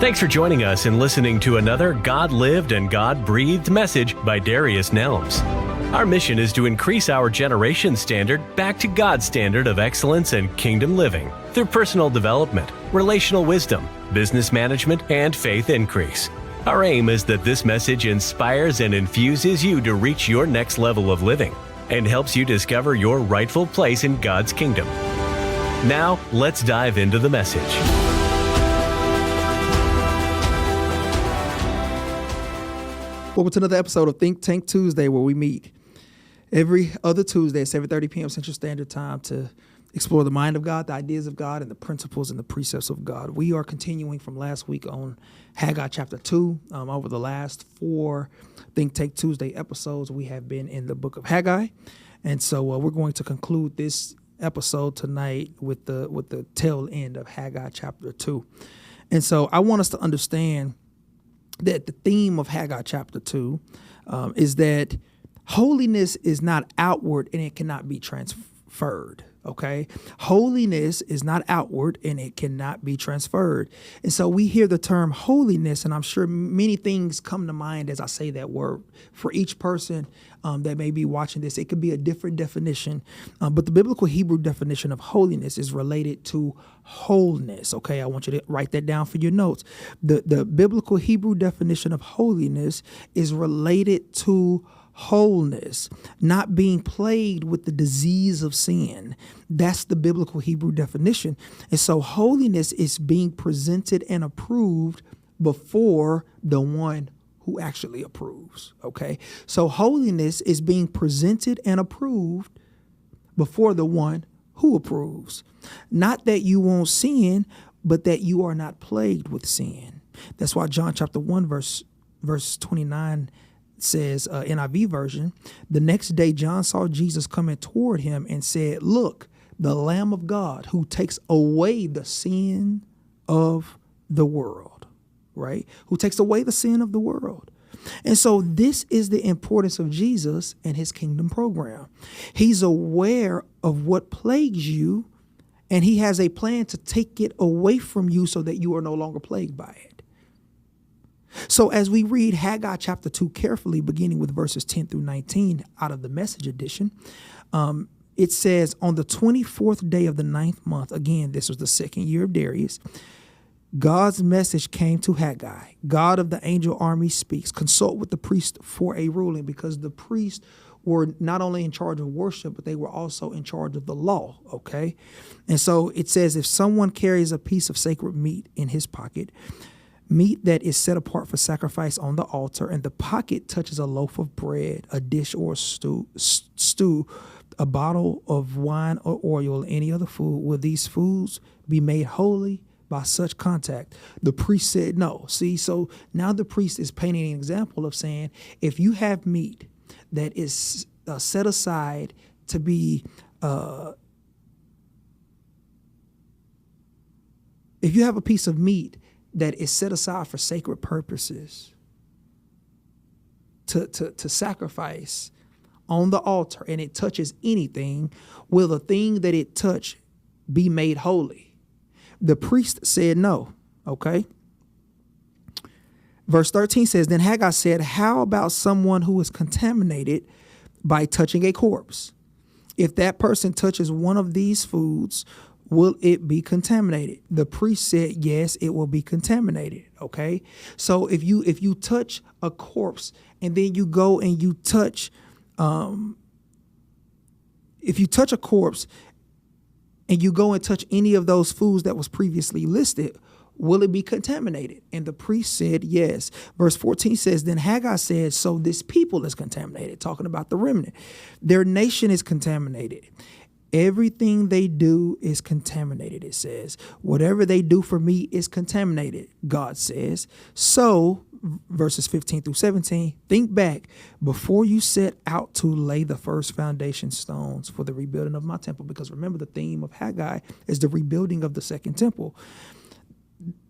Thanks for joining us and listening to another God-lived and God-breathed message by Darius Nelms. Our mission is to increase our generation standard back to God's standard of excellence and kingdom living through personal development, relational wisdom, business management, and faith increase. Our aim is that this message inspires and infuses you to reach your next level of living and helps you discover your rightful place in God's kingdom. Now, let's dive into the message. Welcome to another episode of Think Tank Tuesday, where we meet every other Tuesday at 7:30 p.m. Central Standard Time to explore the mind of God, the ideas of God, and the principles and the precepts of God. We are continuing from last week on Haggai chapter 2. Over the last 4 Think Tank Tuesday episodes, we have been in the book of Haggai. And so we're going to conclude this episode tonight with the tail end of Haggai chapter 2. And so I want us to understand that the theme of Haggai chapter 2 is that holiness is not outward and it cannot be transferred. Okay. Holiness is not outward and it cannot be transferred. And so we hear the term holiness, and I'm sure many things come to mind as I say that word. For each person that may be watching this, it could be a different definition. But the biblical Hebrew definition of holiness is related to wholeness. Okay. I want you to write that down for your notes. The biblical Hebrew definition of holiness is related to wholeness, not being plagued with the disease of sin. That's the biblical Hebrew definition. And so holiness is being presented and approved before the one who actually approves. Okay. So holiness is being presented and approved before the one who approves. Not that you won't sin, but that you are not plagued with sin. That's why John chapter 1, verse 29 says, NIV version, the next day John saw Jesus coming toward him and said, "Look, the Lamb of God who takes away the sin of the world," right? Who takes away the sin of the world. And so this is the importance of Jesus and his kingdom program. He's aware of what plagues you, and he has a plan to take it away from you so that you are no longer plagued by it. So as we read Haggai chapter 2 carefully, beginning with verses 10 through 19 out of the Message edition, it says, on the 24th day of the 9th month, again, this was the 2nd year of Darius, God's message came to Haggai. God of the angel army speaks. Consult with the priest for a ruling, because the priests were not only in charge of worship, but they were also in charge of the law, okay? And so it says, if someone carries a piece of sacred meat in his pocket, meat that is set apart for sacrifice on the altar, and the pocket touches a loaf of bread, a dish or a stew, a bottle of wine or oil, any other food, will these foods be made holy by such contact? The priest said no. See, so now the priest is painting an example of saying, if you have meat that is set aside to be, if you have a piece of meat that is set aside for sacred purposes to sacrifice on the altar, and it touches anything, will the thing that it touched be made holy? The priest said no. Okay. Verse 13 says, then Haggai said, how about someone who is contaminated by touching a corpse? If that person touches one of these foods, will it be contaminated? The priest said, yes, it will be contaminated. Okay. So if you touch a corpse and then you go and you touch, if you touch a corpse and you go and touch any of those foods that was previously listed, will it be contaminated? And the priest said, yes. Verse 14 says, then Haggai said, so this people is contaminated, talking about the remnant. Their nation is contaminated. Everything they do is contaminated, it says. Whatever they do for me is contaminated, God says. So, verses 15 through 17, think back before you set out to lay the first foundation stones for the rebuilding of my temple. Because remember, the theme of Haggai is the rebuilding of the second temple.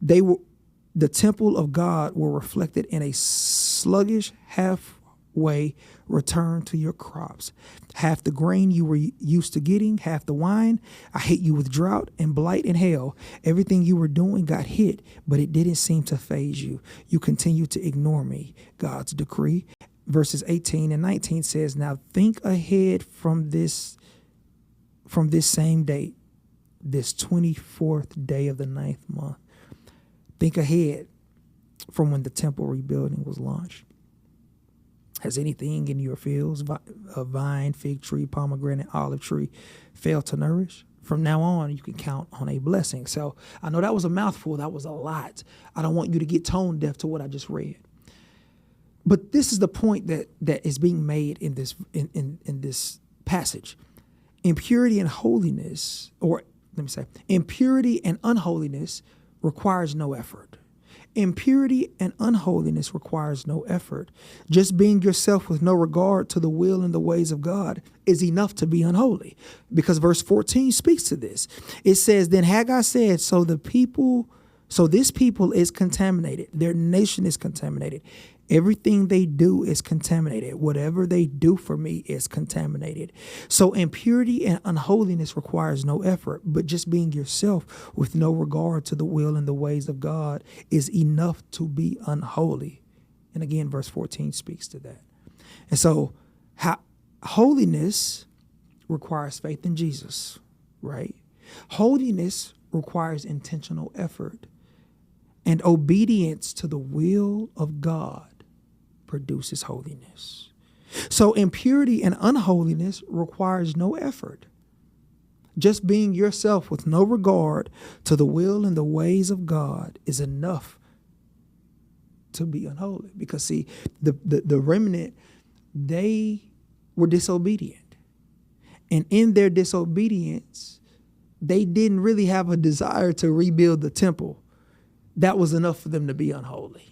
The temple of God were reflected in a sluggish, half way, return to your crops. Half the grain you were used to getting, half the wine. I hit you with drought and blight and hail. Everything you were doing got hit, but it didn't seem to faze you. You continue to ignore me, God's decree. Verses 18 and 19 says, now think ahead from this same date, this 24th day of the 9th month. Think ahead from when the temple rebuilding was launched. Has anything in your fields, a vine, fig tree, pomegranate, olive tree, failed to nourish? From now on, you can count on a blessing. So I know that was a mouthful. That was a lot. I don't want you to get tone deaf to what I just read. But this is the point that is being made in this passage. Impurity and holiness, or let me say, impurity and unholiness requires no effort. Impurity and unholiness requires no effort. Just being yourself with no regard to the will and the ways of God is enough to be unholy, because verse 14 speaks to this. It says, then Haggai said, so this people is contaminated. Their nation is contaminated. Everything they do is contaminated. Whatever they do for me is contaminated. So impurity and unholiness requires no effort, but just being yourself with no regard to the will and the ways of God is enough to be unholy. And again, verse 14 speaks to that. And so holiness requires faith in Jesus, right? Holiness requires intentional effort, and obedience to the will of God produces holiness. So impurity and unholiness requires no effort. Just being yourself with no regard to the will and the ways of God is enough to be unholy. Because see, the remnant, they were disobedient. And in their disobedience, they didn't really have a desire to rebuild the temple. That was enough for them to be unholy.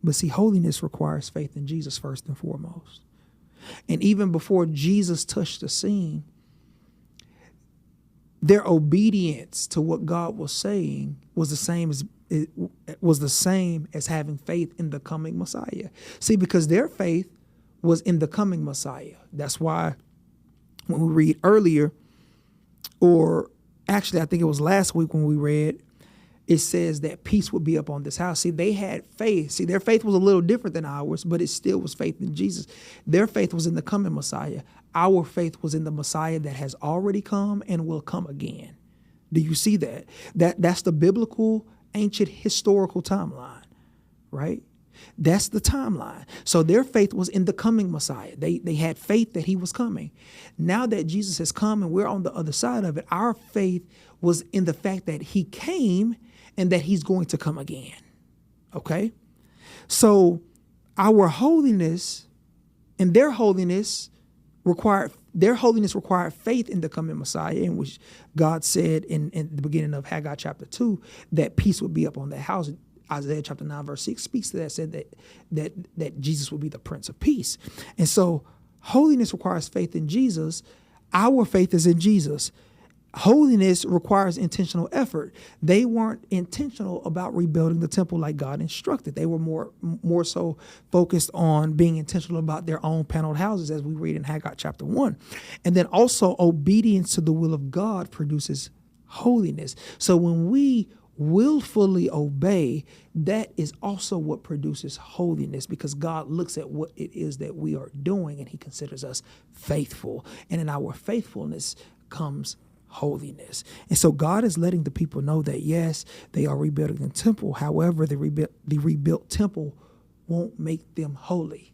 But see, holiness requires faith in Jesus first and foremost. And even before Jesus touched the scene, their obedience to what God was saying was the same as having faith in the coming Messiah. See, because their faith was in the coming Messiah. That's why when we read earlier, or actually I think it was last week when we read, it says that peace would be up on this house. See, they had faith. See, their faith was a little different than ours, but it still was faith in Jesus. Their faith was in the coming Messiah. Our faith was in the Messiah that has already come and will come again. Do you see that? That's the biblical, ancient, historical timeline, right? That's the timeline. So their faith was in the coming Messiah. They had faith that he was coming. Now that Jesus has come and we're on the other side of it, our faith was in the fact that he came and that he's going to come again. Okay? So our holiness and their holiness required faith in the coming Messiah, in which God said in the beginning of Haggai chapter 2 that peace would be up on that house. Isaiah chapter 9 verse 6 speaks to that, said that Jesus would be the Prince of Peace. And so holiness requires faith in Jesus. Our faith is in Jesus. Holiness requires intentional effort. They weren't intentional about rebuilding the temple like God instructed. They were more so focused on being intentional about their own paneled houses, as we read in Haggai chapter 1. And then also obedience to the will of God produces holiness. So when we willfully obey, that is also what produces holiness, because God looks at what it is that we are doing and he considers us faithful. And in our faithfulness comes holiness. And so God is letting the people know that, yes, they are rebuilding the temple. However, the rebuilt temple won't make them holy,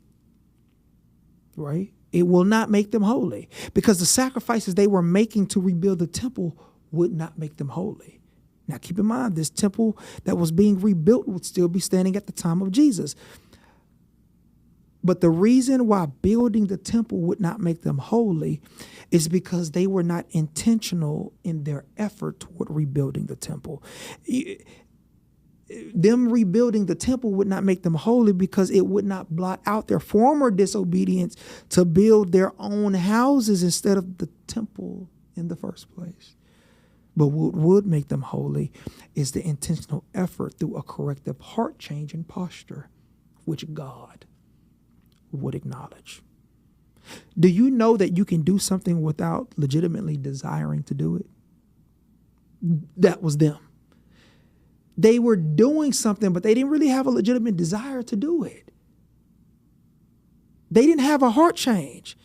right? It will not make them holy, because the sacrifices they were making to rebuild the temple would not make them holy. Now, keep in mind, this temple that was being rebuilt would still be standing at the time of Jesus. But the reason why building the temple would not make them holy is because they were not intentional in their effort toward rebuilding the temple. Them rebuilding the temple would not make them holy because it would not blot out their former disobedience to build their own houses instead of the temple in the first place. But what would make them holy is the intentional effort through a corrective heart change and posture, which God would acknowledge. Do you know that you can do something without legitimately desiring to do it? That was them. They were doing something, but they didn't really have a legitimate desire to do it. They didn't have a heart change.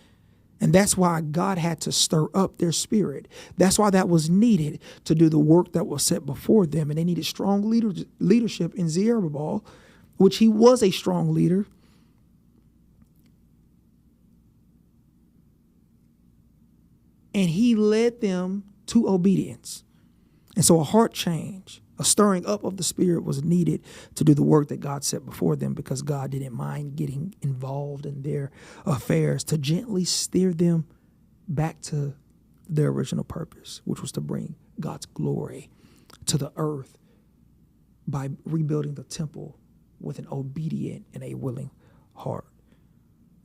And that's why God had to stir up their spirit. That's why that was needed to do the work that was set before them. And they needed strong leadership in Zerubbabel, which he was a strong leader. And he led them to obedience. And so a heart change, a stirring up of the spirit was needed to do the work that God set before them, because God didn't mind getting involved in their affairs to gently steer them back to their original purpose, which was to bring God's glory to the earth by rebuilding the temple with an obedient and a willing heart.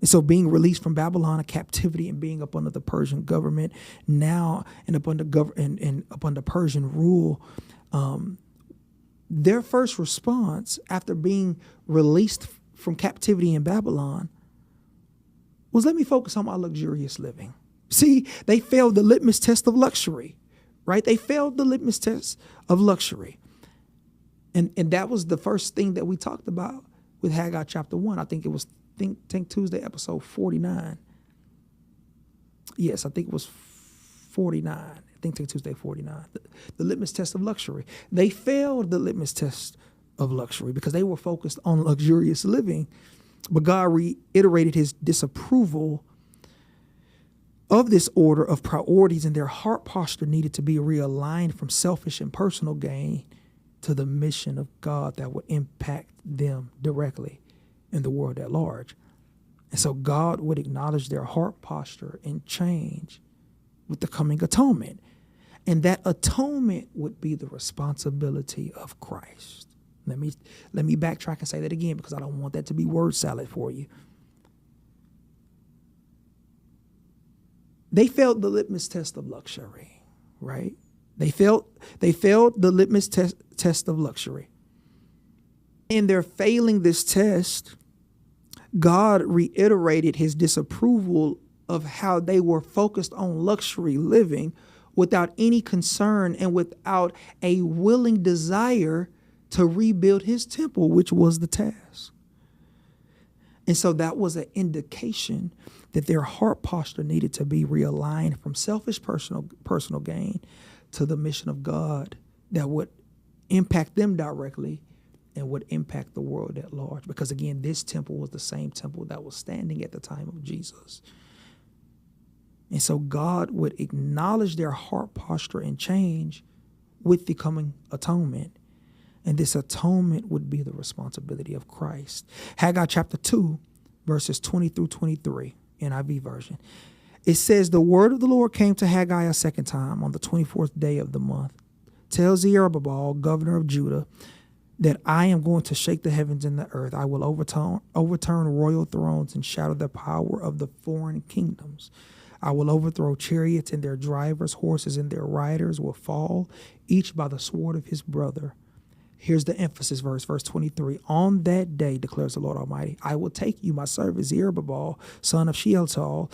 And so being released from Babylon, a captivity, and being up under the Persian government now and up under Persian rule, their first response after being released from captivity in Babylon was, let me focus on my luxurious living. See, they failed the litmus test of luxury, right? They failed the litmus test of luxury. And that was the first thing that we talked about with Haggai chapter 1. I think it was Think Tank Tuesday, episode 49. Yes, I think it was 49. Think Tank Tuesday 49. The litmus test of luxury. They failed the litmus test of luxury because they were focused on luxurious living. But God reiterated his disapproval of this order of priorities, and their heart posture needed to be realigned from selfish and personal gain to the mission of God that would impact them directly in the world at large. And so God would acknowledge their heart posture and change with the coming atonement. And that atonement would be the responsibility of Christ. Let me backtrack and say that again, because I don't want that to be word salad for you. They failed the litmus test of luxury, right? They failed the litmus test of luxury. In their failing this test, God reiterated his disapproval of how they were focused on luxury living without any concern and without a willing desire to rebuild his temple, which was the task. And so that was an indication that their heart posture needed to be realigned from selfish personal gain to the mission of God that would impact them directly and would impact the world at large. Because again, this temple was the same temple that was standing at the time of Jesus. And so God would acknowledge their heart posture and change with the coming atonement. And this atonement would be the responsibility of Christ. Haggai chapter 2, verses 20 through 23, NIV version. It says, the word of the Lord came to Haggai a second time on the 24th day of the month. Tell Zerubbabel, governor of Judah, that I am going to shake the heavens and the earth. I will overturn royal thrones and shatter the power of the foreign kingdoms. I will overthrow chariots and their drivers, horses and their riders will fall, each by the sword of his brother. Here's the emphasis verse 23. On that day, declares the Lord Almighty, I will take you, my servant Zerubbabel, son of Shealtiel,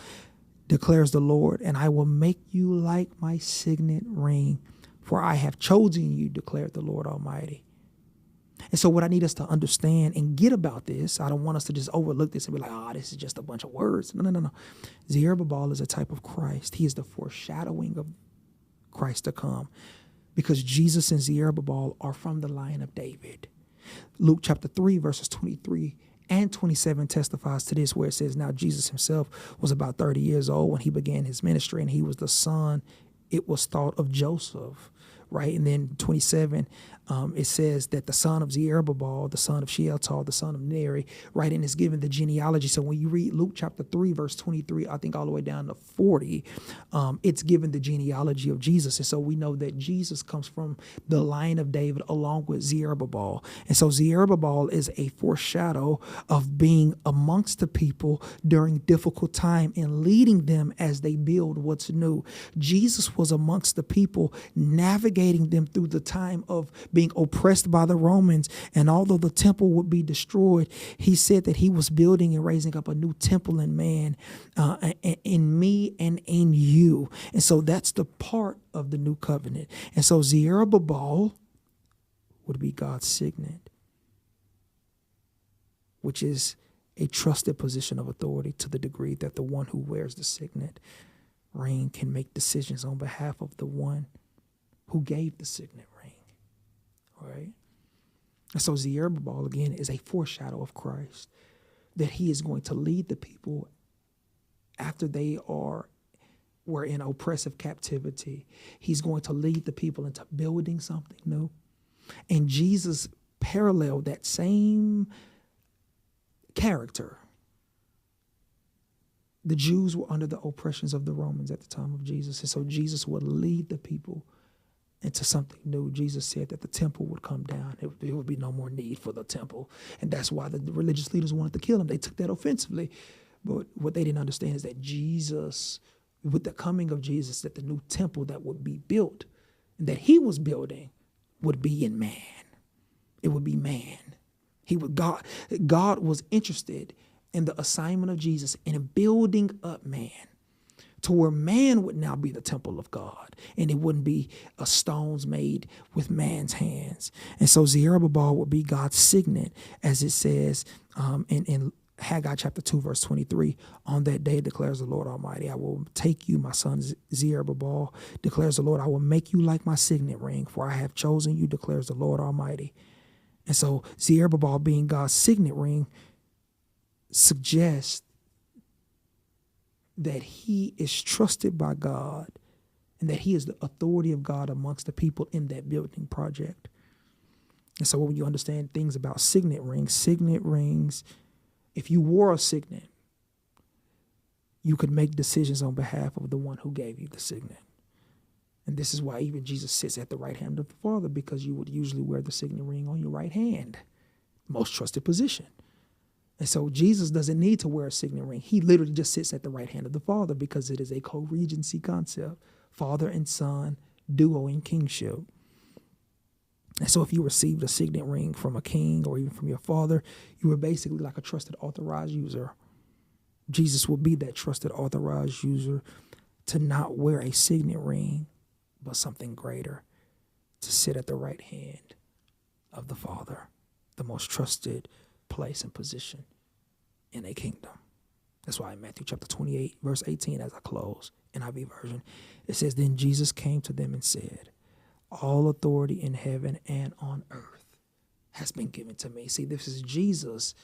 declares the Lord, and I will make you like my signet ring, for I have chosen you, declared the Lord Almighty. And so what I need us to understand and get about this, I don't want us to just overlook this and be like, this is just a bunch of words. No. Zerubbabel is a type of Christ. He is the foreshadowing of Christ to come, because Jesus and Zerubbabel are from the line of David. Luke chapter 3, verses 23 and 27 testifies to this, where it says, now Jesus himself was about 30 years old when he began his ministry, and he was the son, it was thought, of Joseph. Right. And then 27, it says that the son of Zerubbabel, the son of Shealtiel, the son of Neri, right, and it's given the genealogy. So when you read Luke chapter 3, verse 23, I think all the way down to 40, it's given the genealogy of Jesus. And so we know that Jesus comes from the line of David along with Zerubbabel. And so Zerubbabel is a foreshadow of being amongst the people during difficult time and leading them as they build what's new. Jesus was amongst the people, navigating them through the time of being oppressed by the Romans. And although the temple would be destroyed, he said that he was building and raising up a new temple in man, in me and in you. And so that's the part of the new covenant. And so Zerubbabel would be God's signet, which is a trusted position of authority to the degree that the one who wears the signet ring can make decisions on behalf of the one who gave the signet ring. All right? And so Zerubbabel, again, is a foreshadow of Christ, that he is going to lead the people after they were in oppressive captivity. He's going to lead the people into building something new. And Jesus paralleled that same character. The Jews were under the oppressions of the Romans at the time of Jesus. And so Jesus would lead the people into something new. Jesus said that the temple would come down. There would be no more need for the temple. And that's why the religious leaders wanted to kill him. They took that offensively. But what they didn't understand is that Jesus, with the coming of Jesus, that the new temple that would be built, and that he was building, would be in man. It would be man. God was interested in the assignment of Jesus in building up man to where man would now be the temple of God, and it wouldn't be stones made with man's hands. And so Zerubbabel would be God's signet, as it says in Haggai chapter 2, verse 23. On that day, declares the Lord Almighty, I will take you, my son Zerubbabel, declares the Lord. I will make you like my signet ring, for I have chosen you, declares the Lord Almighty. And so Zerubbabel being God's signet ring suggests that he is trusted by God and that he is the authority of God amongst the people in that building project. And so when you understand things about signet rings, if you wore a signet, you could make decisions on behalf of the one who gave you the signet. And this is why even Jesus sits at the right hand of the Father, because you would usually wear the signet ring on your right hand, most trusted position. And so Jesus doesn't need to wear a signet ring. He literally just sits at the right hand of the Father, because it is a co-regency concept, Father and Son, duo in kingship. And so if you received a signet ring from a king or even from your father, you were basically like a trusted authorized user. Jesus will be that trusted authorized user to not wear a signet ring, but something greater, to sit at the right hand of the Father, the most trusted place and position in a kingdom. That's why in Matthew chapter 28, verse 18, as I close, NIV version, it says, then Jesus came to them and said, all authority in heaven and on earth has been given to me. See, this is Jesus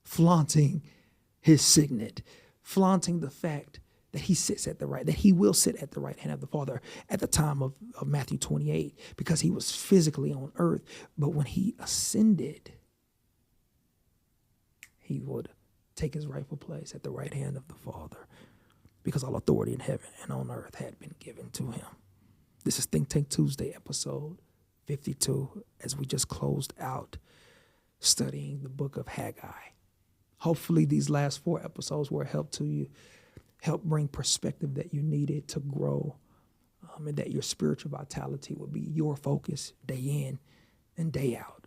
flaunting his signet, flaunting the fact that he sits at the right, that he will sit at the right hand of the Father at the time of Matthew 28, because he was physically on earth. But when he ascended, he would take his rightful place at the right hand of the Father, because all authority in heaven and on earth had been given to him. This is Think Tank Tuesday, episode 52, as we just closed out studying the book of Haggai. Hopefully these last 4 episodes were a help to you, help bring perspective that you needed to grow, and that your spiritual vitality would be your focus day in and day out.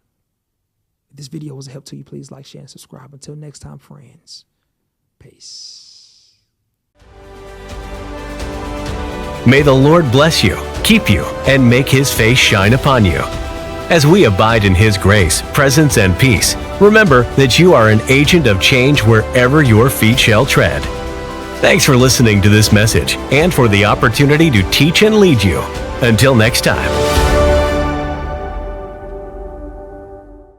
If this video was a help to you, please like, share, and subscribe. Until next time, friends, peace. May the Lord bless you, keep you, and make his face shine upon you. As we abide in his grace, presence, and peace, remember that you are an agent of change wherever your feet shall tread. Thanks for listening to this message and for the opportunity to teach and lead you. Until next time.